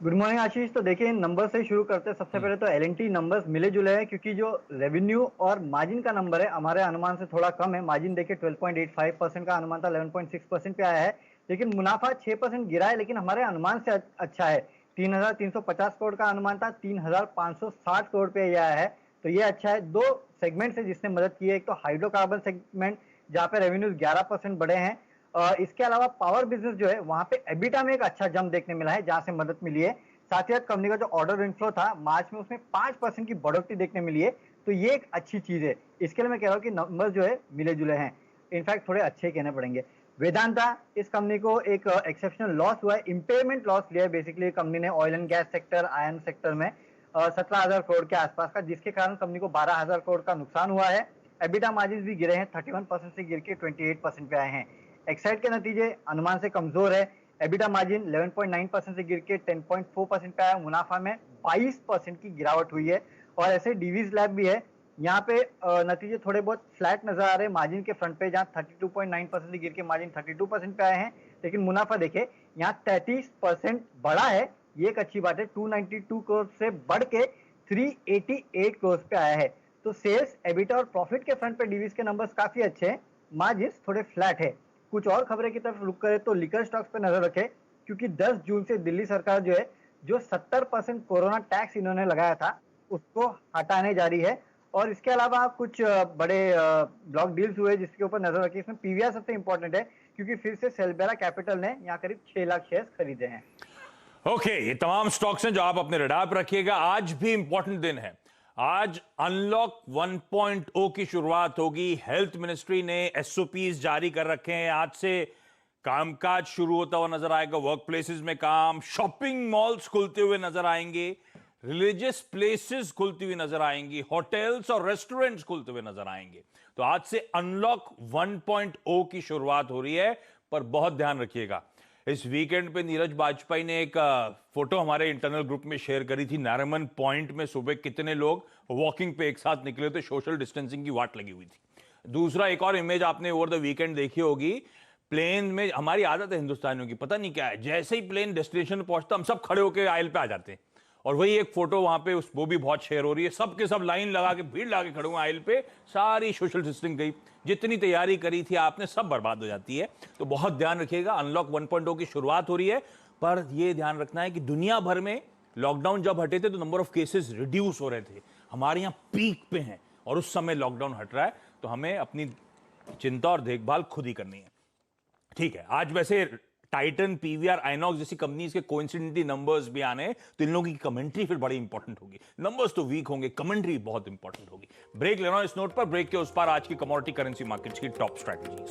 Good morning आशीष। तो देखिए number से शुरू करते हैं। सबसे पहले तो एलएनटी नंबर्स मिले जुले हैं, क्योंकि जो रेवेन्यू और मार्जिन का नंबर है हमारे अनुमान से थोड़ा कम है। मार्जिन देखिए 12.85% का अनुमान था, 11.6% पे आया है। लेकिन मुनाफा 6% गिरा है, लेकिन हमारे अनुमान से अच्छा है। 3,350 करोड़ का अनुमान था, 3,560 करोड़ पे ये आया है। तो ये अच्छा है। दो सेगमेंट से जिसने मदद की है, एक तो हाइड्रोकार्बन सेगमेंट जहाँ पे रेवेन्यूज 11% बढ़े हैं। इसके अलावा पावर बिजनेस जो है वहां पे एबिटा में एक अच्छा जंप देखने मिला है, जहां से मदद मिली है। साथ ही साथ कंपनी का जो ऑर्डर इनफ्लो था मार्च में, उसमें 5% की बढ़ोतरी देखने मिली है। तो ये एक अच्छी चीज है। इसके लिए मैं कह रहा हूँ कि नंबर जो है मिले जुले हैं, इनफैक्ट थोड़े अच्छे कहने पड़ेंगे। वेदांता, इस कंपनी को एक एक्सेप्शनल लॉस हुआ है, इम्पेयरमेंट लॉस लिया है बेसिकली कंपनी ने oil and gas sector, iron sector में 17,000 करोड़ के आसपास का, जिसके कारण कंपनी को 12,000 करोड़ का नुकसान हुआ है। एबिटा मार्जिन भी गिरे हैं, 31% से गिर के 28% पे आए हैं। एक्साइड के नतीजे अनुमान से कमजोर है। एबिटा मार्जिन 11.9% से गिर के 10.4% पे आया। मुनाफा में 22% की गिरावट हुई है। और ऐसे डीवीज लैब भी है, यहाँ पे नतीजे थोड़े बहुत फ्लैट नजर आ रहे हैं मार्जिन के फ्रंट पे, जहाँ 32.9% से गिर के मार्जिन 32% पे आए हैं। लेकिन मुनाफा देखे यहाँ 33% बढ़ा है, ये एक अच्छी बात है। 292 करोड़ से बढ़ के 388 करोड़ पे आया है। तो सेल्स, एबिटा और प्रॉफिट के फ्रंट पे डीवीज के नंबर्स काफी अच्छे हैं, मार्जिन थोड़े फ्लैट है। कुछ और खबरें की तरफ रुक करें तो लिकर स्टॉक्स पे नजर रखें, क्योंकि 10 जून से दिल्ली सरकार जो है, जो 70% कोरोना टैक्स इन्होंने लगाया था उसको हटाने जा रही है। और इसके अलावा कुछ बड़े ब्लॉक डील्स हुए जिसके ऊपर नजर रखी। इसमें पीवीआर सबसे इंपॉर्टेंट है, क्योंकि फिर से सेल्बेरा कैपिटल ने यहाँ करीब 6 लाख शेयर खरीदे हैं। ओके, ये तमाम स्टॉक्स हैं जो आप अपने रडार पर रखिएगा। आज भी इंपॉर्टेंट दिन है। आज अनलॉक 1.0 की शुरुआत होगी। हेल्थ मिनिस्ट्री ने एसओपीज जारी कर रखे हैं। आज से कामकाज शुरू होता हुआ नजर आएगा। वर्क प्लेसेस में काम, शॉपिंग मॉल्स खुलते हुए नजर आएंगे, रिलीजियस प्लेसेस खुलती हुई नजर आएंगी, होटल्स और रेस्टोरेंट्स खुलते हुए नजर आएंगे। तो आज से अनलॉक 1.0 की शुरुआत हो रही है। पर बहुत ध्यान रखिएगा, इस वीकेंड पे नीरज बाजपेयी ने एक फोटो हमारे इंटरनल ग्रुप में शेयर करी थी। नारिमन पॉइंट में सुबह कितने लोग वॉकिंग पे एक साथ निकले थे, सोशल डिस्टेंसिंग की वाट लगी हुई थी। दूसरा, एक और इमेज आपने ओवर द वीकेंड देखी होगी, प्लेन में। हमारी आदत है हिंदुस्तानियों की, पता नहीं क्या है, जैसे ही प्लेन डेस्टिनेशन पहुंचता हम सब खड़े होकर आयल पे आ जाते हैं। और वही एक फोटो वहां पे वो भी बहुत शेयर हो रही है। सब के सब लाइन लगा के, भीड़ लगा के खड़े हुए आयल पे, सारी सोशल डिस्टेंसिंग गई। जितनी तैयारी करी थी आपने, सब बर्बाद हो जाती है। तो बहुत ध्यान रखिएगा, अनलॉक 1.0 की शुरुआत हो रही है। पर यह ध्यान रखना है कि दुनिया भर में लॉकडाउन जब हटे थे तो नंबर ऑफ केसेस रिड्यूस हो रहे थे। हमारे यहां पीक पे हैं और उस समय लॉकडाउन हट रहा है। तो हमें अपनी चिंता और देखभाल खुद ही करनी है। ठीक है, आज वैसे टाइटन, पीवीआर, आइनॉक्स जैसी कंपनीज के कोइंसिडेंटली नंबर्स भी आने, तो इन लोगों की कमेंट्री फिर बड़ी इंपॉर्टेंट होगी। नंबर्स तो वीक होंगे, कमेंट्री बहुत इंपॉर्टेंट होगी। ब्रेक लेना इस नोट पर। ब्रेक के उस पार आज की कमोडिटी करेंसी मार्केट्स की टॉप स्ट्रैटेजीज।